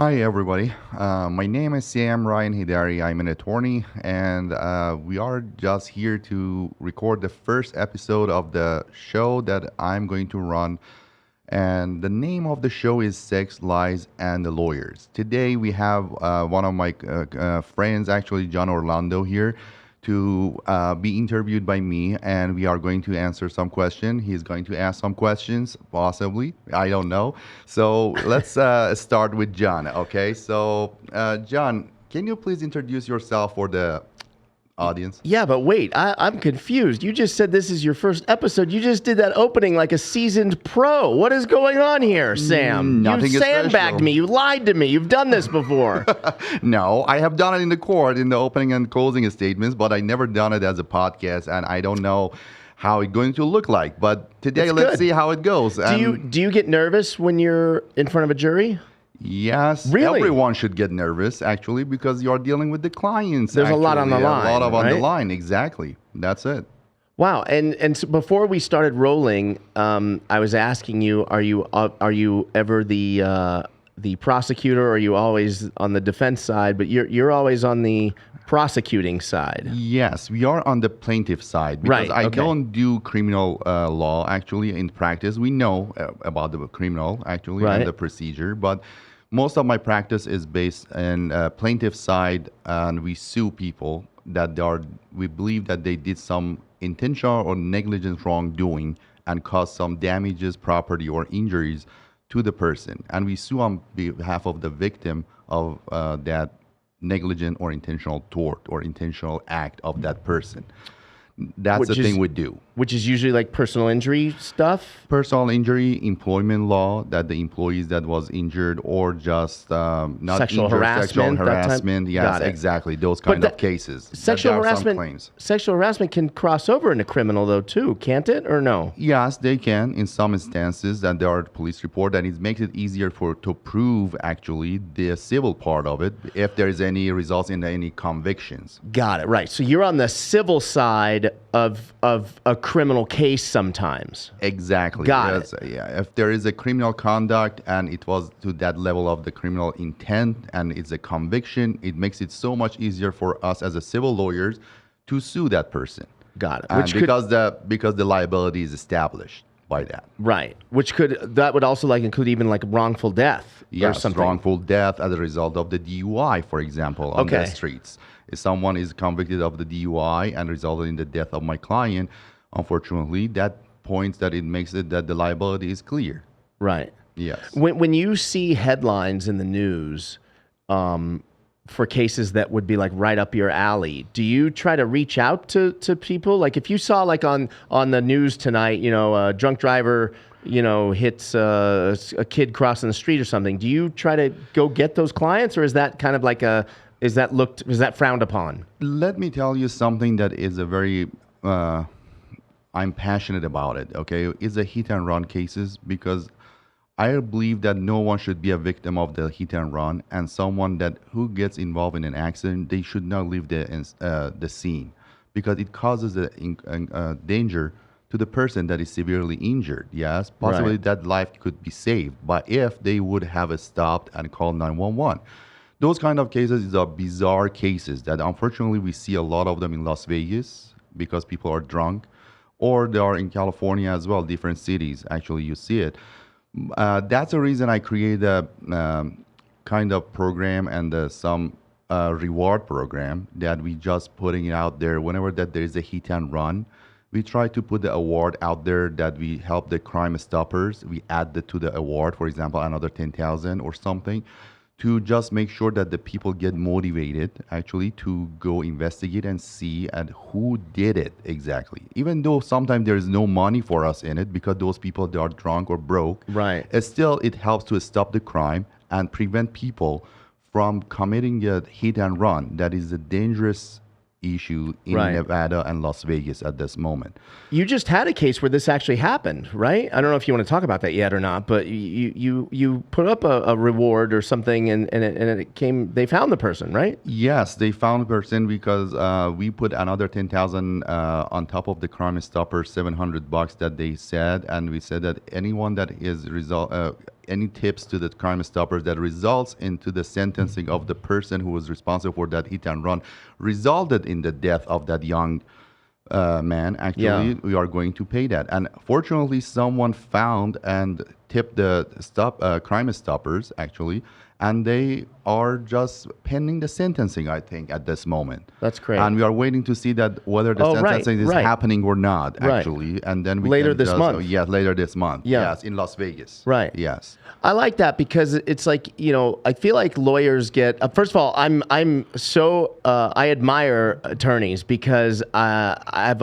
Hi, everybody. My name is Sam Ryan Hidari. I'm an attorney, and we are just here to record the first episode of the show that I'm going to run. And the name of the show is Sex, Lies, and the Lawyers. Today, we have one of my friends, actually, John Orlando, here to be interviewed by me, and we are going to answer some questions. He's going to ask some questions, possibly. I don't know. So let's start with John, okay? So, John, can you please introduce yourself for the audience? Yeah, but wait, I'm confused. You just said this is your first episode. You just did that opening like a seasoned pro. What is going on here, Sam? Nothing You sandbagged special. me. You lied to me. You've done this before. No, I have done it in the court in the opening and closing statements, but I never done it as a podcast, and I don't know how it's going to look like. But today, It's let's good. see how it goes. Do you get nervous when you're in front of a jury? Yes, Really? everyone should get nervous, actually, because you're dealing with the clients. There's a lot on the actually. line, A lot on the right? line, exactly. That's it. Wow, and so before we started rolling, I was asking you, are you ever the prosecutor, or are you always on the defense side? But you're always on the prosecuting side. Yes, we are on the plaintiff side because Right, I okay. don't do criminal law, actually, in practice. We know about the criminal, actually, Right. and the procedure, but most of my practice is based in plaintiff side, and we sue people that we believe that they did some intentional or negligent wrongdoing and caused some damages, property, or injuries to the person. And we sue on behalf of the victim of that negligent or intentional tort or intentional act of that person. That's Which the is- thing we do. Which is usually like personal injury stuff. Personal injury, employment law, that the employees that was injured or just not Sexual injured, harassment, sexual that type- harassment. Yes, Got it. exactly. Those But kind that- of cases. Sexual There are some harassment. claims. Sexual harassment can cross over into criminal though too, can't it? Or no? Yes, they can in some instances, and there are police report, and it makes it easier to prove actually the civil part of it if there is any results in any convictions. Got it. Right. So you're on the civil side of a criminal case sometimes. Exactly. Got Yes, yeah. If there is a criminal conduct and it was to that level of the criminal intent and it's a conviction, it makes it so much easier for us as a civil lawyers to sue that person. Got it. And Which could, because the liability is established by that. right. That would also like include even like wrongful death or Yes, something. wrongful death as a result of the DUI, for example, on the Okay. streets. If someone is convicted of the DUI and resulted in the death of my client, unfortunately, that points that it makes it that the liability is clear. Right. Yes. When you see headlines in the news for cases that would be like right up your alley, do you try to reach out to people? Like if you saw like on the news tonight, a drunk driver, hits a kid crossing the street or something, do you try to go get those clients, or is that kind of like is that frowned upon? Let me tell you something that is a very, I'm passionate about it, okay? It's a hit and run cases because I believe that no one should be a victim of the hit and run, and someone who gets involved in an accident, they should not leave the scene because it causes a danger to the person that is severely injured. Yes, possibly Right. that life could be saved, but if they would have stopped and called 911. Those kind of cases are bizarre cases that unfortunately we see a lot of them in Las Vegas because people are drunk, or they are in California as well, different cities. Actually, you see it. That's the reason I create a kind of program and some reward program that we just putting it out there. Whenever that there is a hit and run, we try to put the award out there that we help the crime stoppers. We add to the award, for example, another 10,000 or something, to just make sure that the people get motivated actually to go investigate and see and who did it exactly. Even though sometimes there is no money for us in it because those people, they are drunk or broke. Right. Still, it helps to stop the crime and prevent people from committing a hit and run that is a dangerous issue in Right. Nevada and Las Vegas at this moment. You just had a case where this actually happened, right? I don't know if you want to talk about that yet or not, but you put up a reward or something, and it came. They found the person, right? Yes, they found the person because we put another 10,000 on top of the Crime Stopper $700 that they said, and we said that anyone that is any tips to the Crime Stoppers that results into the sentencing of the person who was responsible for that hit and run, resulted in the death of that young man, actually, we are going to pay that. And fortunately, someone found and tipped the Crime Stoppers, actually, and they are just pending the sentencing, I think, at this moment. That's great. And we are waiting to see that whether the sentencing is happening or not, actually. And then we later can this just, month. Yeah, later this month. Yeah. Yes, in Las Vegas. Right. Yes. I like that because it's like, you know, I feel like lawyers get, first of all, I'm so, I admire attorneys because I've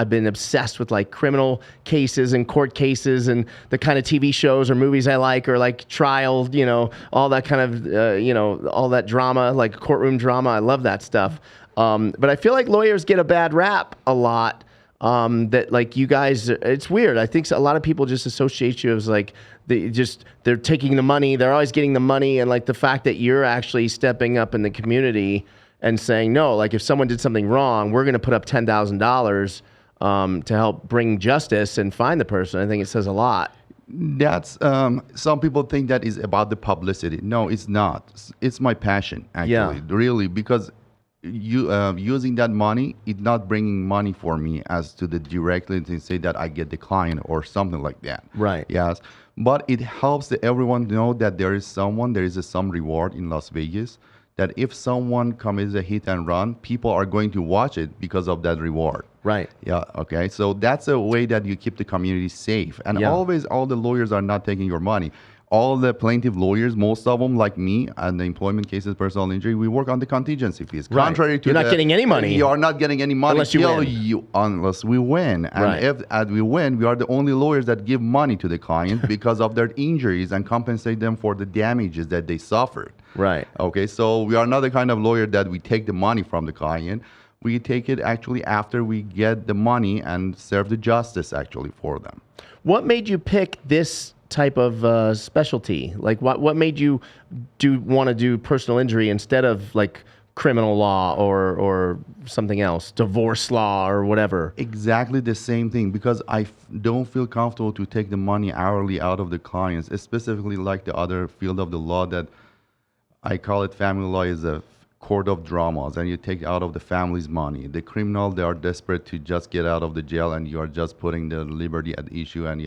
been obsessed with like criminal cases and court cases, and the kind of TV shows or movies I like, or like trial, you know, all that kind of, you know, all that drama, like courtroom drama. I love that stuff. But I feel like lawyers get a bad rap a lot. That like you guys, it's weird. I think a lot of people just associate you as like they're taking the money. They're always getting the money, and like the fact that you're actually stepping up in the community and saying no. Like if someone did something wrong, we're going to put up $10,000 to help bring justice and find the person. I think it says a lot. That's some people think that is about the publicity. No, it's not. It's my passion, actually, really, because using that money, it's not bringing money for me as to the directly to say that I get the client or something like that. Right. Yes. But it helps everyone know that there is some reward in Las Vegas, that if someone commits a hit and run, people are going to watch it because of that reward. Right. Yeah. Okay. So that's a way that you keep the community safe. And always, all the lawyers are not taking your money. All the plaintiff lawyers, most of them, like me, and the employment cases, personal injury, we work on the contingency fees. Right. Contrary to you're not getting any money. You are not getting any money unless we win. And if we win, we are the only lawyers that give money to the client because of their injuries and compensate them for the damages that they suffered. Right. Okay. So we are not the kind of lawyer that we take the money from the client. We take it actually after we get the money and serve the justice actually for them. What made you pick this type of specialty? Like what made you want to do personal injury instead of like criminal law or something else, divorce law or whatever? Exactly the same thing, because I don't feel comfortable to take the money hourly out of the clients, specifically like the other field of the law that I call it family law is a court of dramas, and you take out of the family's money. The criminal, they are desperate to just get out of the jail, and you are just putting the liberty at issue. And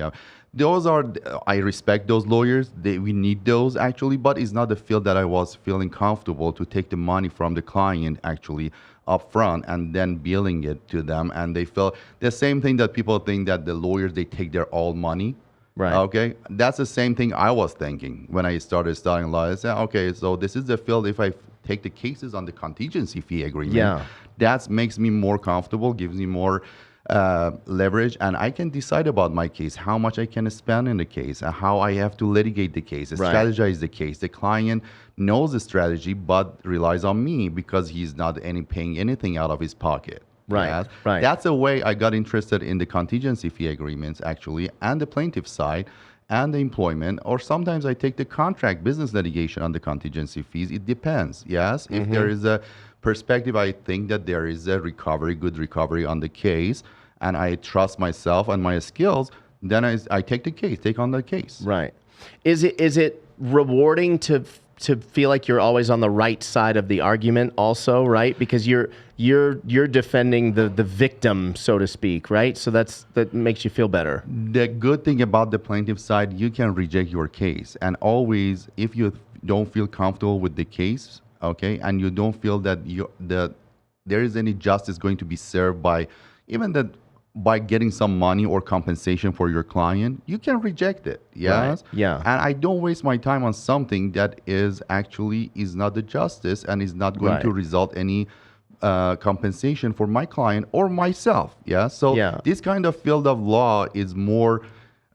I respect those lawyers. We need those actually, but it's not the field that I was feeling comfortable to take the money from the client actually up front and then billing it to them. And they felt the same thing that people think that the lawyers, they take their all money. Right. Okay. That's the same thing I was thinking when I started studying law. I said, okay, so this is the field. If I take the cases on the contingency fee agreement, that makes me more comfortable, gives me more leverage, and I can decide about my case, how much I can spend in the case, and how I have to litigate the case, strategize the case. The client knows the strategy, but relies on me because he's not paying anything out of his pocket. Right. Yes? Right. That's the way I got interested in the contingency fee agreements actually, and the plaintiff side, and the employment, or sometimes I take the contract business litigation on the contingency fees. It depends. Yes. If there is a perspective, I think that there is a good recovery on the case, and I trust myself and my skills, then I take on the case. Right. Is it rewarding to feel like you're always on the right side of the argument also, right? Because you're defending the victim, so to speak, right? So that makes you feel better. The good thing about the plaintiff side, you can reject your case. And always, if you don't feel comfortable with the case, okay, and you don't feel that there is any justice going to be served by getting some money or compensation for your client, you can reject it. Yes. Right. Yeah. And I don't waste my time on something that is not the justice and is not going to result any compensation for my client or myself. Yeah. So this kind of field of law is more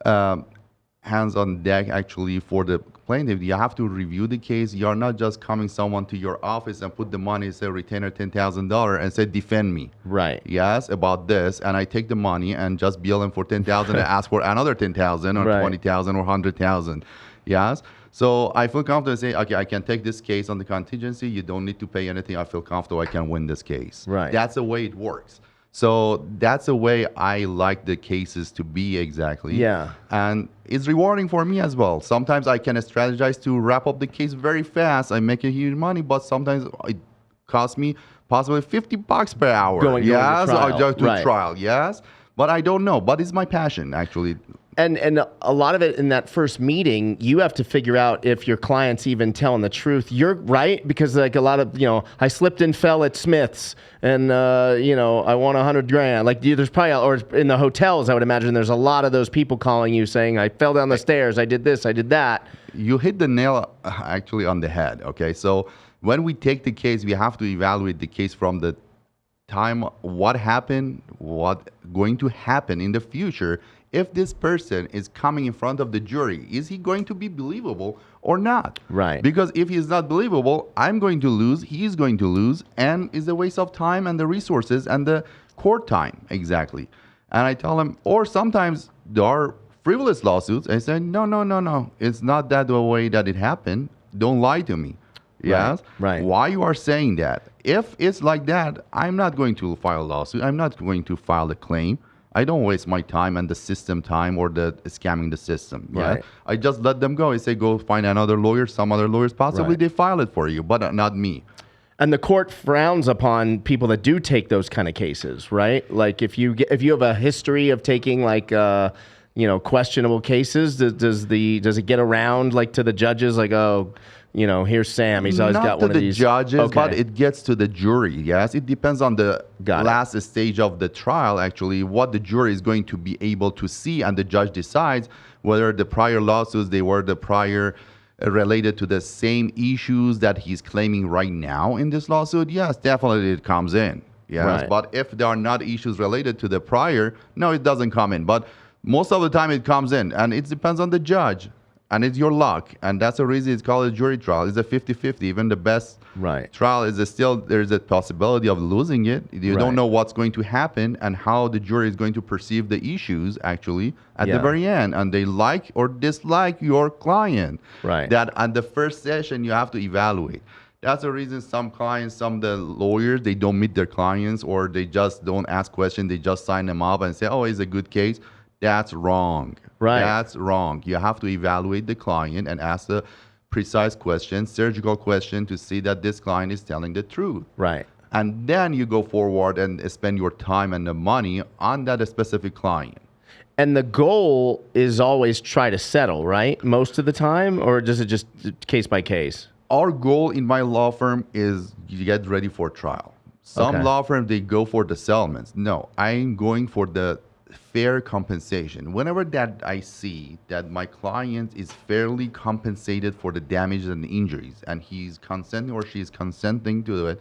hands on deck actually for the plaintiff. You have to review the case. You're not just coming someone to your office and put the money, say retainer $10,000 and say defend me. Right. Yes, about this, and I take the money and just bill them for $10,000 and ask for another $10,000 or $20,000 or $100,000. Yes. So I feel comfortable to say, okay, I can take this case on the contingency. You don't need to pay anything. I feel comfortable I can win this case. Right. That's the way it works. So that's the way I like the cases to be exactly. Yeah. And it's rewarding for me as well. Sometimes I can strategize to wrap up the case very fast. I make a huge money, but sometimes it costs me possibly $50 per hour. Going to yes, trial. I just do Right. trial. Yes, but I don't know. But it's my passion actually. And a lot of it in that first meeting, you have to figure out if your client's even telling the truth. You're right, because like a lot of, I slipped and fell at Smith's and, I won $100,000. Like there's probably, or in the hotels, I would imagine there's a lot of those people calling you saying, I fell down the stairs, I did this, I did that. You hit the nail actually on the head. Okay, so when we take the case, we have to evaluate the case from the time what happened, what going to happen in the future. If this person is coming in front of the jury, is he going to be believable or not? Right. Because if he's not believable, I'm going to lose, he's going to lose, and it's a waste of time and the resources and the court time, exactly. And I tell him, or sometimes there are frivolous lawsuits. I say, no, it's not that the way that it happened. Don't lie to me. Yes? Right. Why you are saying that? If it's like that, I'm not going to file a lawsuit. I'm not going to file a claim. I don't waste my time and the system time or the scamming the system. Yeah? Right. I just let them go. I say, go find another lawyer. Some other lawyers, possibly Right. they file it for you, but not me. And the court frowns upon people that do take those kind of cases, right? Like if you have a history of taking like questionable cases, does it get around like to the judges? Like, oh, here's Sam. He's always Not got to one of the these. judges, Okay. but it gets to the jury. Yes, it depends on the Got it. last stage of the trial. Actually, what the jury is going to be able to see, and the judge decides whether the prior lawsuits they were the prior related to the same issues that he's claiming right now in this lawsuit. Yes, definitely it comes in. Yes, Right. but if there are not issues related to the prior, no, it doesn't come in. But most of the time it comes in, and it depends on the judge. And it's your luck. And that's the reason it's called a jury trial. It's a 50-50. Even the best Right. trial is still, there's a possibility of losing it. You Right. don't know what's going to happen and how the jury is going to perceive the issues actually at Yeah. the very end. And they like or dislike your client. Right. That at the first session, you have to evaluate. That's the reason some clients, some of the lawyers, they don't meet their clients or they just don't ask questions. They just sign them up and say, oh, it's a good case. That's wrong. Right. That's wrong. You have to evaluate the client and ask the precise question, surgical question to see that this client is telling the truth. Right. And then you go forward and spend your time and the money on that specific client. And the goal is always try to settle, right? Most of the time, or does it just case by case? Our goal in my law firm is you get ready for trial. Some Okay. law firms, they go for the settlements. No, I'm going for the fair compensation. Whenever that I see that my client is fairly compensated for the damages and the injuries, and he's consenting or she's consenting to it,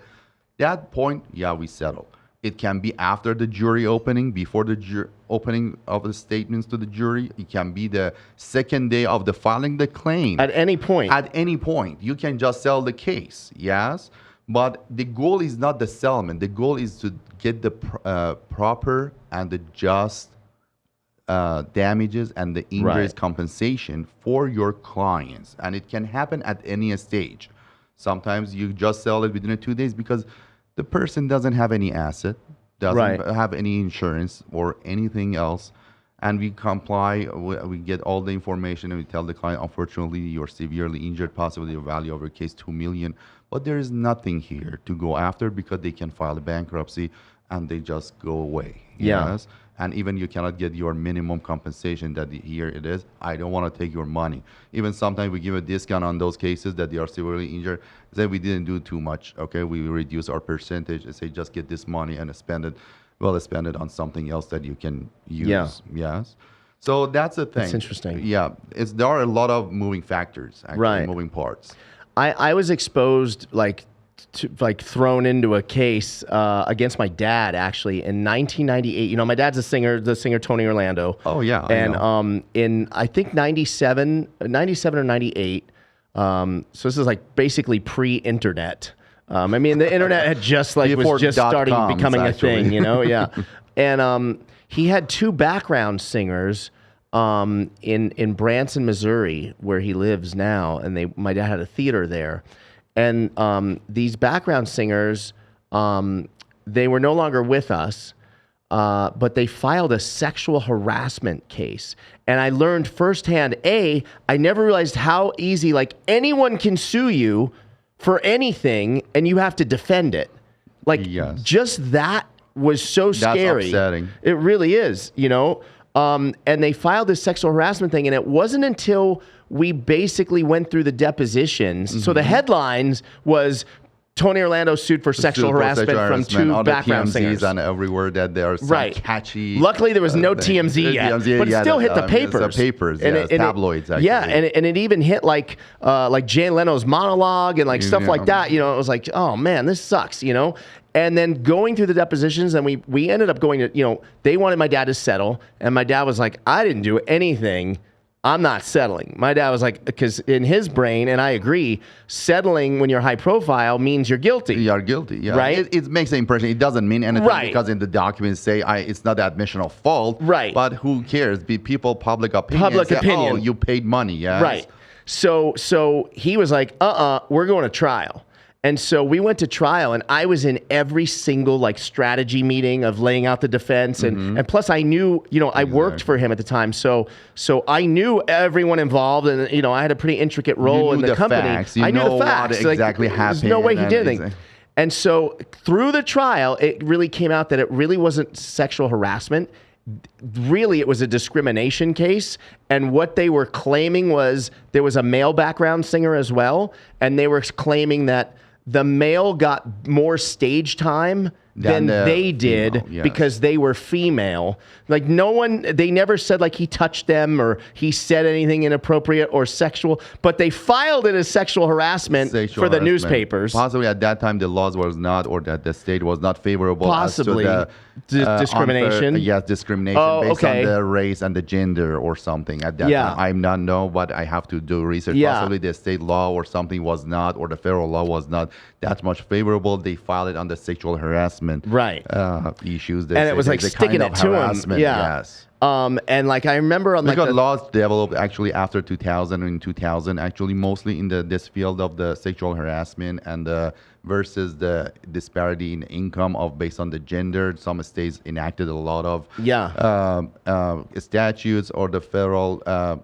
that point, yeah, we settle. It can be after the jury opening, before the opening of the statements to the jury. It can be the second day of the filing the claim. At any point. At any point, you can just sell the case, yes? But the goal is not the settlement. The goal is to get the proper and the just damages and the injuries Right. compensation for your clients. And it can happen at any stage. Sometimes you just sell it within 2 days because the person doesn't have any asset, doesn't Right. have any insurance or anything else. And we comply, we get all the information and we tell the client, unfortunately, you're severely injured, possibly the value of your case, $2 million. But there is nothing here to go after because they can file a bankruptcy and they just go away. Yeah. Yes? And even you cannot get your minimum compensation that here it is. I don't want to take your money. Even sometimes we give a discount on those cases that they are severely injured. Say we didn't do too much. Okay, we reduce our percentage and say just get this money and spend it. Well, spend it on something else that you can use. Yeah. Yes. So that's the thing. That's interesting. Yeah. There are a lot of moving factors, actually, Right. moving parts. I was exposed thrown into a case against my dad actually in 1998. You know, my dad's the singer Tony Orlando. Oh, yeah. I And know. in I think 97 or 98. So this is like basically pre-internet. I mean, the internet had just Before was just starting .coms, becoming actually. a thing, you know? Yeah. And he had two background singers in Branson, Missouri, where he lives now, and my dad had a theater there. And these background singers, they were no longer with us, but they filed a sexual harassment case. And I learned firsthand, I never realized how easy, like anyone can sue you for anything and you have to defend it. Like just that was so scary. That's upsetting. It really is, you know? And they filed this sexual harassment thing, and it wasn't until we basically went through the depositions. So the headlines was Tony Orlando sued for sexual harassment from two background singers. And everywhere that there are some catchy. Luckily, there was no TMZ yet, but it still hit the papers. The papers, tabloids. Actually. Yeah, and it even hit like Jay Leno's monologue and like stuff like that. You know, it was like, oh man, this sucks. You know. And then going through the depositions, and we ended up going to, you know, they wanted my dad to settle, and my dad was like, I didn't do anything. I'm not settling. My dad was like, because in his brain, and I agree, settling when you're high profile means you're guilty. You're guilty, yeah. Right? It makes the impression. It doesn't mean anything because in the documents say it's not the admission of fault. Right. But who cares? People, public opinion. Oh, you paid money, yeah. Right. So he was like, we're going to trial. And so we went to trial, and I was in every single like strategy meeting of laying out the defense, and plus I knew, you know, I worked for him at the time, so I knew everyone involved, and you know I had a pretty intricate role in the company. I knew the facts. What exactly happened. There's no way he did anything. And so through the trial, it really came out that it really wasn't sexual harassment. Really, it was a discrimination case, and what they were claiming was there was a male background singer as well, and they were claiming that the male got more stage time than they did because they were female. Like they never said like he touched them or he said anything inappropriate or sexual, but they filed it as sexual harassment for the newspapers. Possibly at that time the laws was not, or that the state was not favorable. Possibly. As to the, discrimination. Discrimination based on the race and the gender or something at that time. I'm not know, but I have to do research. Possibly the state law or something was not, or the federal law was not that much favorable. They filed it under sexual harassment issues. And it was like sticking it to him. Yes. And like I remember on because laws developed actually after 2000 or in 2000, actually mostly in this field of the sexual harassment and versus the disparity in income based on the gender. Some states enacted a lot of statutes or the federal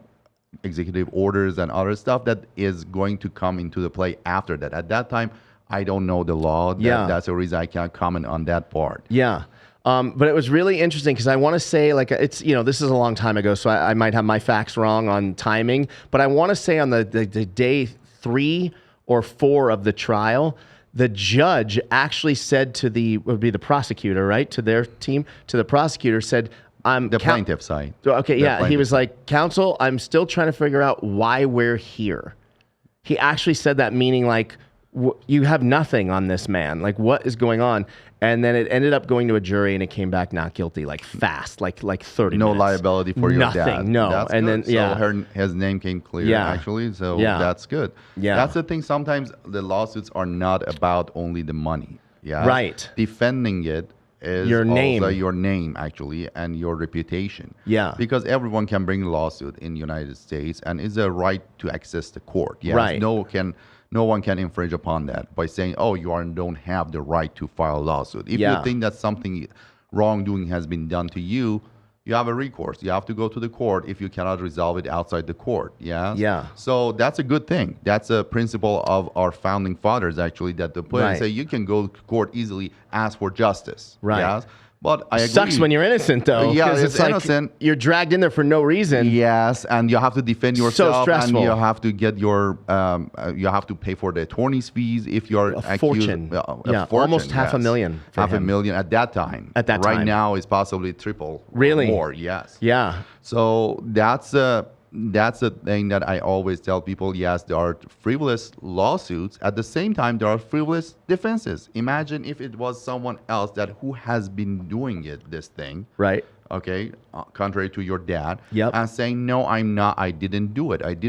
executive orders and other stuff that is going to come into the play after that. At that time, I don't know the law. That's the reason I can't comment on that part. Yeah. But it was really interesting because I want to say, like, it's, you know, this is a long time ago, so I might have my facts wrong on timing, but I want to say on the day 3 or 4 of the trial, the judge actually said to would be the prosecutor, right? To their team, to the prosecutor said, the plaintiff side. Okay, he was like, counsel, I'm still trying to figure out why we're here. He actually said that, meaning like, you have nothing on this man. Like, what is going on? And then it ended up going to a jury, and it came back not guilty, like fast, like 30 minutes. No liability for your dad. Nothing, no. That's and good. then, So his name came clear, actually. So that's good. Yeah. That's the thing. Sometimes the lawsuits are not about only the money. Yeah. Right. Defending it is your name. Also your name, actually, and your reputation. Yeah. Because everyone can bring a lawsuit in the United States, and it's a right to access the court. Yes. Right. No one can infringe upon that by saying, oh, don't have the right to file a lawsuit. If you think that something wrongdoing has been done to you, you have a recourse. You have to go to the court if you cannot resolve it outside the court. Yeah. Yeah. So that's a good thing. That's a principle of our founding fathers, actually, that the put say you can go to court easily, ask for justice. Right. Yes? But I agree. Sucks when you're innocent, though. Yeah, it's like innocent. You're dragged in there for no reason. Yes, and you have to defend yourself. So stressful. And you have to get you have to pay for the attorney's fees if you're accused. Fortune. Almost $500,000. $500,000 at that time. At that time. Right now, it's possibly triple. Really? Or more. Yes. Yeah. So that's a thing that I always tell people. Yes, there are frivolous lawsuits. At the same time, there are frivolous defenses. Imagine if it was someone else who has been doing this thing. Right. Okay, contrary to your dad. Yep. And saying, no, I'm not, I didn't do it, and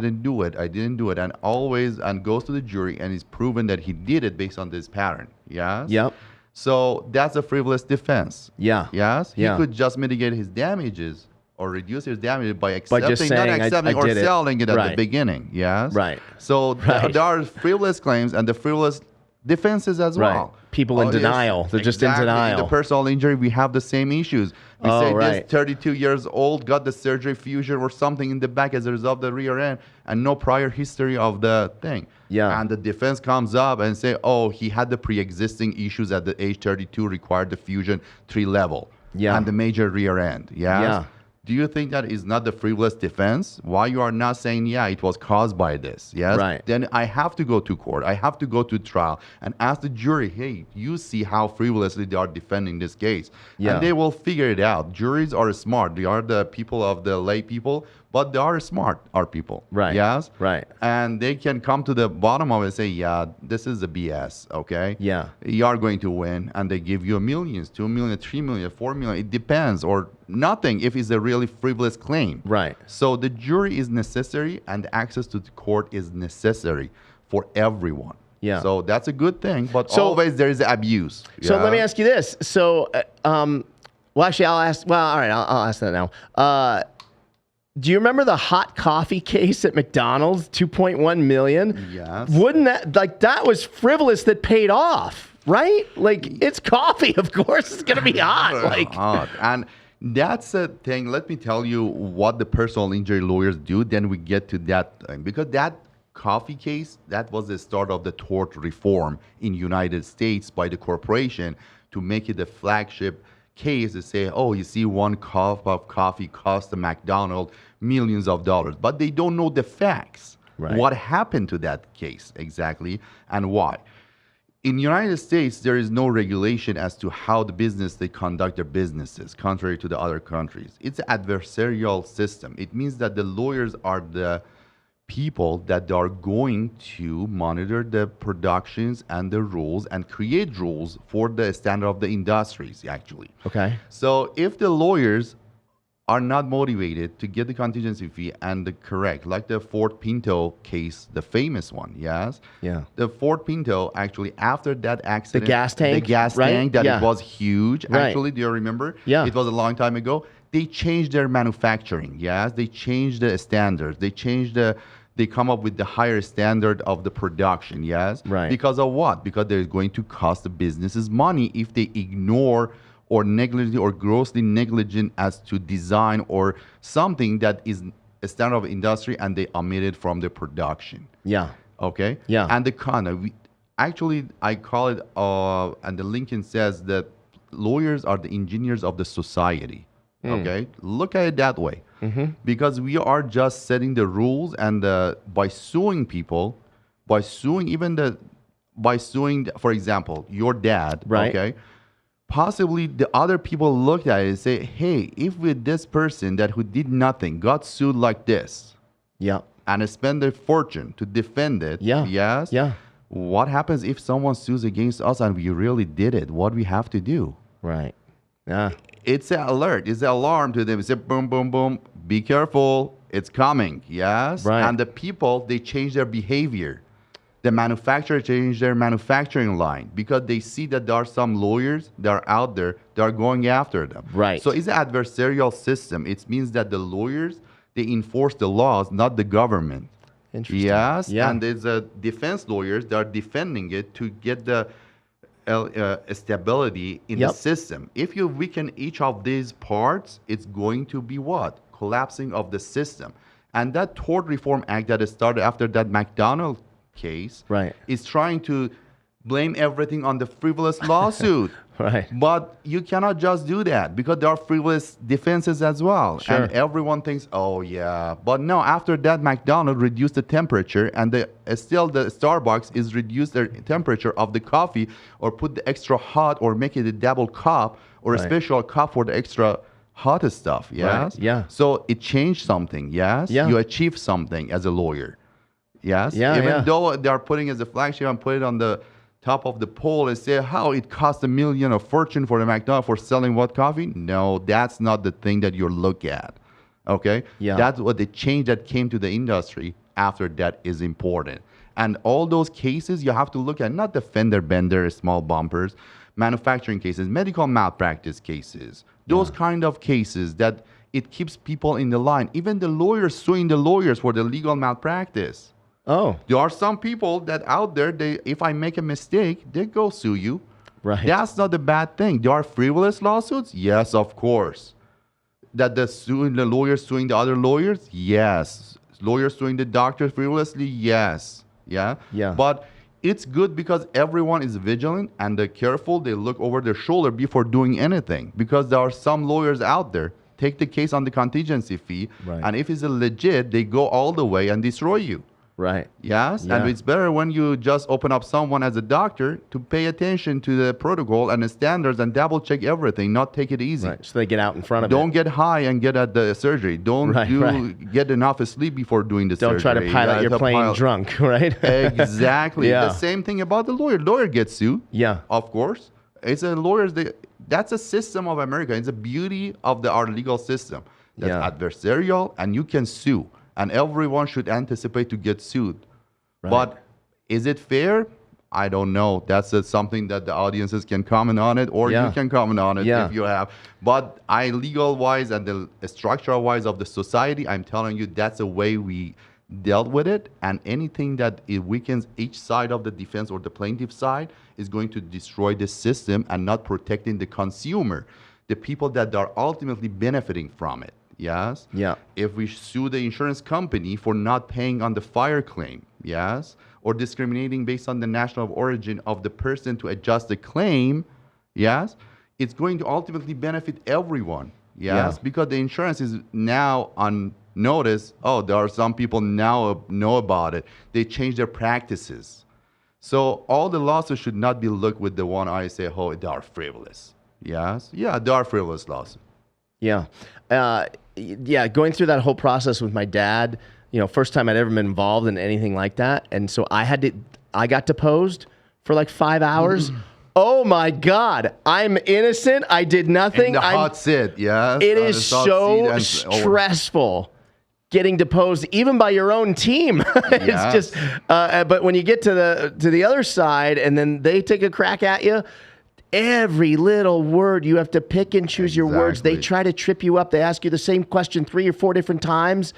goes to the jury and is proven that he did it based on this pattern. Yes? Yep. So that's a frivolous defense. Yeah. Yes? Yeah. He could just mitigate his damages or reduce his damage by accepting, just saying, not accepting or selling it at Right. the beginning. Yes. Right. So Right. there are frivolous claims, and the frivolous defenses as Right. well. People in yes, denial. They're just in exactly. denial. In the personal injury, we have the same issues. We say right. this 32 years old got the surgery fusion or something in the back as a result of the rear end and no prior history of the thing. Yeah. And the defense comes up and say, oh, he had the pre-existing issues at the age 32 required the fusion 3 level. Yeah. And the major rear end. Yes? Yeah. Do you think that is not the frivolous defense? Why you are not saying, yeah, it was caused by this? Yes. Right. Then I have to go to court. I have to go to trial and ask the jury, hey, you see how frivolously they are defending this case. Yeah. And they will figure it out. Juries are smart. They are the people of the lay people, but they are smart, our people. Right. Yes. Right. And they can come to the bottom of it and say, yeah, this is a BS. Okay. Yeah. You are going to win. And they give you millions, 2 million, 3 million, 4 million. It depends. Or nothing if it's a really frivolous claim. Right. So the jury is necessary and access to the court is necessary for everyone. Yeah. So that's a good thing, but So- always there is abuse. So Yeah. let me ask you this. So, well, actually, I'll ask. Well, all right, I'll ask that now. Do you remember the hot coffee case at McDonald's? 2.1 million. Yes. Wouldn't that was frivolous that paid off, right? Like it's coffee, of course. It's gonna be hot. Like Hot. And that's a thing. Let me tell you what the personal injury lawyers do. Then we get to that thing. Because that coffee case, that was the start of the tort reform in United States by the corporation to make it a flagship case to say, oh, you see, one cup of coffee cost the McDonald's millions of dollars. But they don't know the facts. Right. What happened to that case exactly and why. In the United States, there is no regulation as to how the business they conduct their businesses, contrary to the other countries. It's an adversarial system. It means that the lawyers are the people that are going to monitor the productions and the rules and create rules for the standard of the industries, actually. okay. So if the lawyers are not motivated to get the contingency fee and the correct, like the Ford Pinto case, the famous one, yes? Yeah. The Ford Pinto, actually, after that accident, gas tank, the gas right? tank, that Yeah. it was huge. Right. Actually, do you remember? Yeah. It was a long time ago. They changed their manufacturing, yes? They changed the standards. They come up with the higher standard of the production, yes? Right. Because of what? Because they're going to cost the businesses money if they ignore or negligent or grossly negligent as to design or something that is a standard of industry and they omit it from the production. Yeah. Okay? Yeah. And the actually, I call it, and the Lincoln says that lawyers are the engineers of the society. Okay? Look at it that way. Because we are just setting the rules and by suing people, by suing, for example, your dad, Right. okay? Possibly the other people look at it and say, hey, if with this person that who did nothing got sued like this Yeah. and spend a fortune to defend it, Yeah. yes, Yeah. what happens if someone sues against us and we really did it? What we have to do? Right. Yeah. It's an alert, it's an alarm to them. It's a boom, boom, boom, be careful, it's coming, yes? Right. And the people, they change their behavior. The manufacturer changed their manufacturing line because they see that there are some lawyers that are out there that are going after them. Right. So it's an adversarial system. It means that the lawyers, they enforce the laws, not the government. Interesting. Yes. Yeah. And there's a defense lawyers that are defending it to get the stability in Yep. the system. If you weaken each of these parts, it's going to be what? Collapsing of the system. And that Tort Reform Act that started after that McDonald case Right. is trying to blame everything on the frivolous lawsuit. Right. But you cannot just do that because there are frivolous defenses as well. Sure. And everyone thinks, oh, yeah. But no, after that, McDonald's reduced the temperature and still the Starbucks is reduced the temperature of the coffee or put the extra hot or make it a double cup or a Right. special cup for the extra hot stuff. Yes? Yeah. So it changed something. Yes? Yeah. You achieved something as a lawyer. Yes? Yeah, Even yeah. though they are putting as a flagship and put it on the top of the pole and say how it cost $1 million of fortune for the McDonald's for selling what coffee? No, that's not the thing that you look at. Okay? Yeah. That's what the change that came to the industry after that is important. And all those cases you have to look at, not the fender bender, small bumpers, manufacturing cases, medical malpractice cases, those kind of cases that it keeps people in the line. Even the lawyers suing the lawyers for the legal malpractice. Oh, There are some people that out there, if I make a mistake, they go sue you. right. That's not a bad thing. There are frivolous lawsuits? Yes, of course. That the lawyers suing the other lawyers? Yes. Lawyers suing the doctors frivolously? Yes. Yeah? Yeah. But it's good because everyone is vigilant and they're careful. They look over their shoulder before doing anything. Because there are some lawyers out there, take the case on the contingency fee, Right. and if it's a legit, they go all the way and destroy you. Right. Yes, Yeah. and it's better when you just open up someone as a doctor to pay attention to the protocol and the standards and double check everything, not take it easy. Right. So they get out in front of Don't it. get high and get at the surgery. Don't get enough sleep before doing the Don't surgery. try to pilot your plane drunk, right? Exactly. Yeah. The same thing about the lawyer. Lawyer gets sued. Yeah. Of course. It's a lawyer's. That's a system of America. It's a beauty of our legal system. That's Yeah. adversarial, and you can sue, and everyone should anticipate to get sued. Right. But is it fair? I don't know. That's something that the audiences can comment on it, or Yeah. you can comment on it Yeah. if you have. But legal wise and the structural wise of the society, I'm telling you, that's the way we dealt with it. And anything that it weakens each side of the defense or the plaintiff side is going to destroy the system and not protecting the consumer, the people that are ultimately benefiting from it. Yes. Yeah. If we sue the insurance company for not paying on the fire claim, yes, or discriminating based on the national origin of the person to adjust the claim, yes, it's going to ultimately benefit everyone, yes, Yeah. because the insurance is now on notice. Oh, there are some people now know about it. They change their practices. So all the lawsuits should not be looked with the one eye say, oh, they are frivolous. Yes, yeah, they are frivolous lawsuits. Yeah. Yeah. Going through that whole process with my dad, first time I'd ever been involved in anything like that. And so I got deposed for like 5 hours. Oh my God. I'm innocent. I did nothing. In the hot seat, yes. It is so stressful getting deposed, even by your own team. It's Yes. just, but when you get to the other side and then they take a crack at you, every little word, you have to pick and choose your words. They Exactly. try to trip you up. They ask you the same question 3 or 4 different times.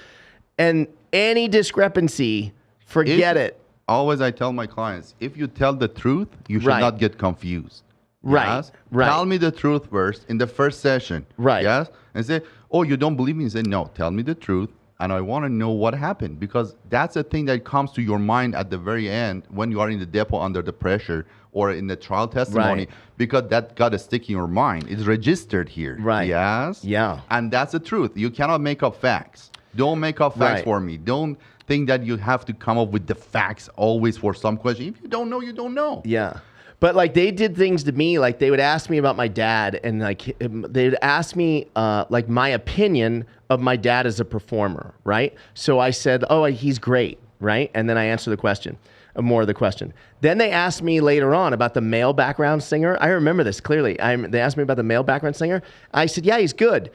And any discrepancy, forget it. Always I tell my clients, if you tell the truth, you should Right. not get confused. Right, Yes? right. Tell me the truth first in the first session. Right. Yes? And say, oh, you don't believe me? Say, no, tell me the truth. And I want to know what happened, because that's a thing that comes to your mind at the very end when you are in the depot under the pressure or in the trial testimony, Right. because that got to stick in your mind. It's registered here. Right. Yes? Yeah. And that's the truth. You cannot make up facts. Don't make up facts Right. for me. Don't think that you have to come up with the facts always for some question. If you don't know, you don't know. Yeah. But like they did things to me, like they would ask me about my dad, and like they'd ask me like my opinion of my dad as a performer, right? So I said, oh, he's great, right? And then I answer the question, more of the question. Then they asked me later on about the male background singer. I remember this clearly. They asked me about the male background singer. I said, yeah, he's good.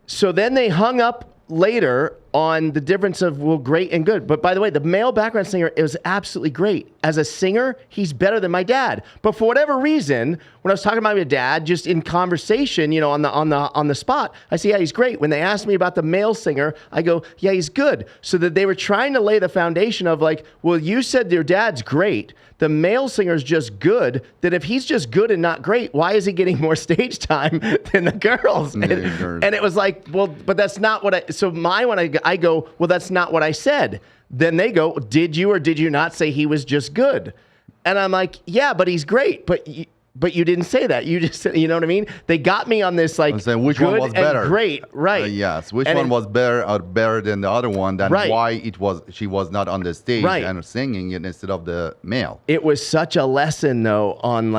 So then they hung up later on the difference of, well, great and good. But by the way, the male background singer is absolutely great. As a singer, he's better than my dad. But for whatever reason, when I was talking about my dad, just in conversation, on the spot, I say, yeah, he's great. When they asked me about the male singer, I go, yeah, he's good. So that they were trying to lay the foundation of like, well, you said your dad's great. The male singer's just good. That if he's just good and not great, why is he getting more stage time than the girls? And it was like, well, but that's not what I go, well, that's not what I said. Then they go, did you or did you not say he was just good? And I'm like, yeah, but he's great. But you didn't say that. You just said, you know what I mean? They got me on this like, saying which good one was better? and great, right? Yes. Which And one was better than the other one? Than Right. why she was not on the stage Right. and singing it instead of the male. It was such a lesson though on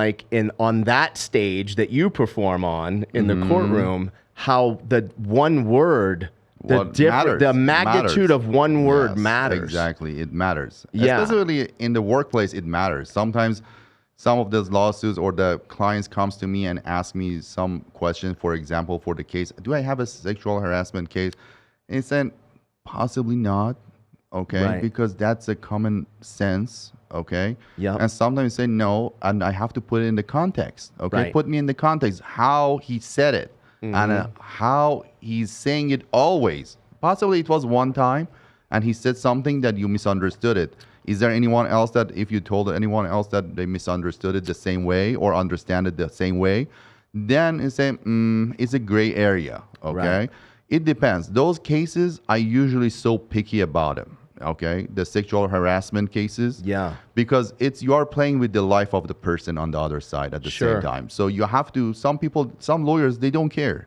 that stage that you perform on in the courtroom, how the one word, Matters. the magnitude Matters. of one word Yes, matters. Exactly. It matters. Yeah. Especially in the workplace, it matters. Sometimes some of those lawsuits or the clients comes to me and ask me some questions, for example, for the case, do I have a sexual harassment case? And it's said, possibly not, okay? Right. Because that's a common sense, okay? Yep. And sometimes say no, and I have to put it in the context, okay? Right. Put me in the context, how he said it, and how he's saying it always. Possibly it was one time, and he said something that you misunderstood it. Is there anyone else that if you told anyone else that they misunderstood it the same way or understand it the same way, then it's a gray area, okay? Right. It depends. Those cases, I usually so picky about them, okay? The sexual harassment cases. Yeah. Because you are playing with the life of the person on the other side at the same time. So you have to, some lawyers, they don't care.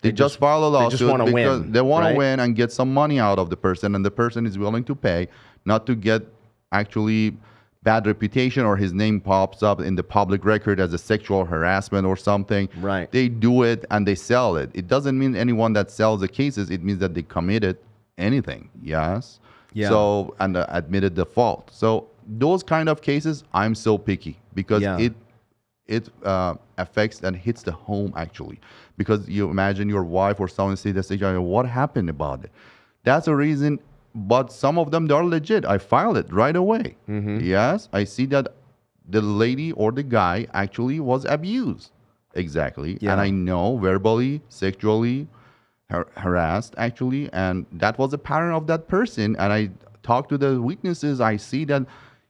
They just file a lawsuit wanna because win, they want right? to win and get some money out of the person, and the person is willing to pay, not to get actually bad reputation or his name pops up in the public record as a sexual harassment or something. Right. They do it and they sell it. It doesn't mean anyone that sells the cases, it means that they committed anything. Yes. Yeah. So, and admitted the fault. So those kind of cases, I'm so picky because it affects and hits the home actually. Because you imagine your wife or someone say this, what happened about it? That's the reason. But some of them, they're legit. I filed it right away. Yes, I see that the lady or the guy actually was abused. Exactly. Yeah. And I know verbally, sexually harassed actually. And that was a pattern of that person. And I talked to the witnesses. I see that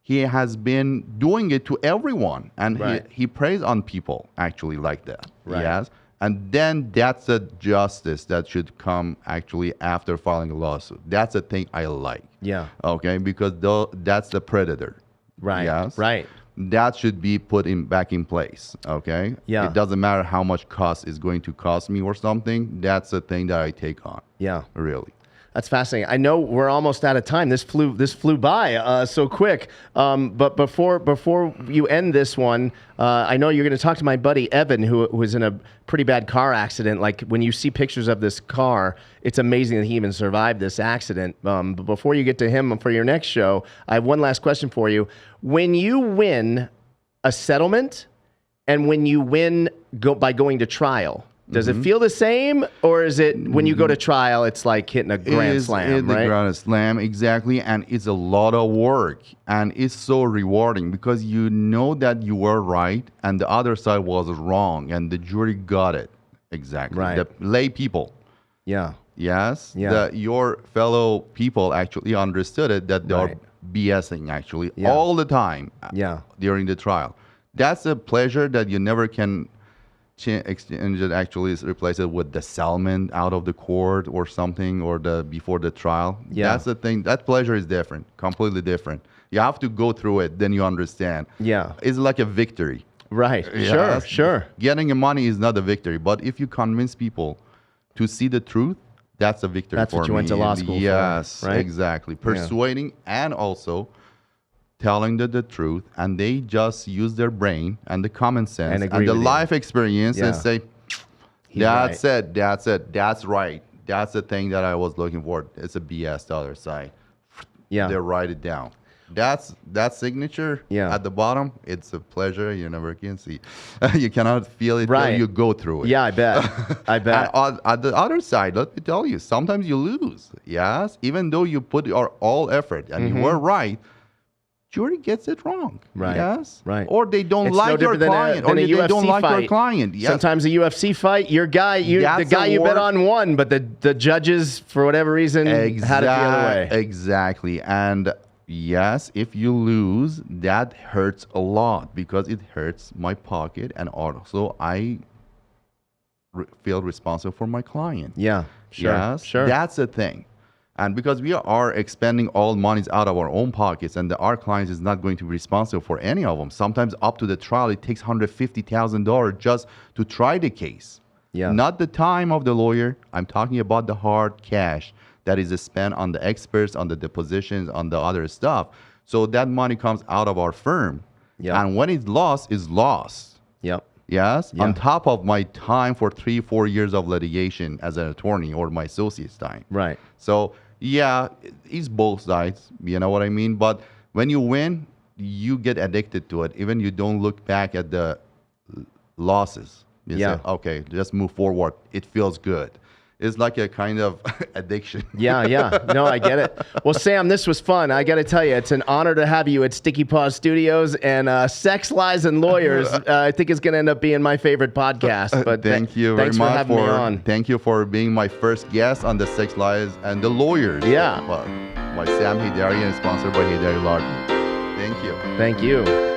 he has been doing it to everyone. And he preys on people actually like that. Right. Yes. And then that's a justice that should come actually after filing a lawsuit. That's the thing I like. Yeah. Okay, because that's the predator. Right. Yes. Right. That should be put back in place. Okay. Yeah. It doesn't matter how much cost is going to cost me or something. That's the thing that I take on. Yeah. Really. That's fascinating. I know we're almost out of time. This flew by so quick. But before you end this one, I know you're going to talk to my buddy Evan, who was in a pretty bad car accident. Like when you see pictures of this car, it's amazing that he even survived this accident. But before you get to him for your next show, I have one last question for you. When you win a settlement, and when you win by going to trial, does it feel the same, or is it when you go to trial, it's like hitting a grand slam, It's right? a grand slam, exactly, and it's a lot of work, and it's so rewarding because you know that you were right and the other side was wrong, and the jury got it exactly. Right. The lay people, Yeah. yes, Yeah. your fellow people actually understood it that they are BSing actually all the time. During the trial. That's a pleasure that you never can exchange it, actually replace it with the settlement out of the court or something, or the before the trial. That's the thing. That pleasure is different, completely different. You have to go through it, then you understand. It's like a victory. Right. Yes. Sure. Getting the money is not a victory, but if you convince people to see the truth, that's a victory. That's for what you went me. to law school Yes, for, right? Exactly. Persuading and also telling the truth, and they just use their brain and the common sense and the life experience and say, that's it, that's right. That's the thing that I was looking for. It's a BS the other side. They write it down. That's that signature at the bottom. It's a pleasure you never can see. You cannot feel it till you go through it. Yeah, I bet. I bet. And on the other side, let me tell you, sometimes you lose. Yes, even though you put your all effort and you were right, jury gets it wrong. Right. Yes. Right. Or they don't It's like no your different client. than Or a they UFC don't like fight. your client. Yes. Sometimes a UFC fight, the guy you bet on won, but the judges, for whatever reason, had it the other way. Exactly. And yes, if you lose, that hurts a lot because it hurts my pocket, and also I feel responsible for my client. Yeah. Sure. That's the thing. And because we are expending all monies out of our own pockets, and our clients is not going to be responsible for any of them. Sometimes up to the trial, it takes $150,000 just to try the case. Not the time of the lawyer. I'm talking about the hard cash that is spent on the experts, on the depositions, on the other stuff. So that money comes out of our firm. And when it's lost, it's lost. Yes. On top of my time for 3-4 years of litigation as an attorney, or my associate's time. Right. So it's both sides. You know what I mean? But when you win, you get addicted to it. Even you don't look back at the losses. You say, okay, just move forward. It feels good. It's like a kind of addiction. No, I get it. Well, Sam, this was fun. I got to tell you, it's an honor to have you at Sticky Paws Studios. And Sex, Lies, and Lawyers, I think is going to end up being my favorite podcast. But thank you very much for having me on. Thank you for being my first guest on the Sex, Lies, and the Lawyers. By Sam Hidarian, sponsored by Hidari Larkin. Thank you. Thank you.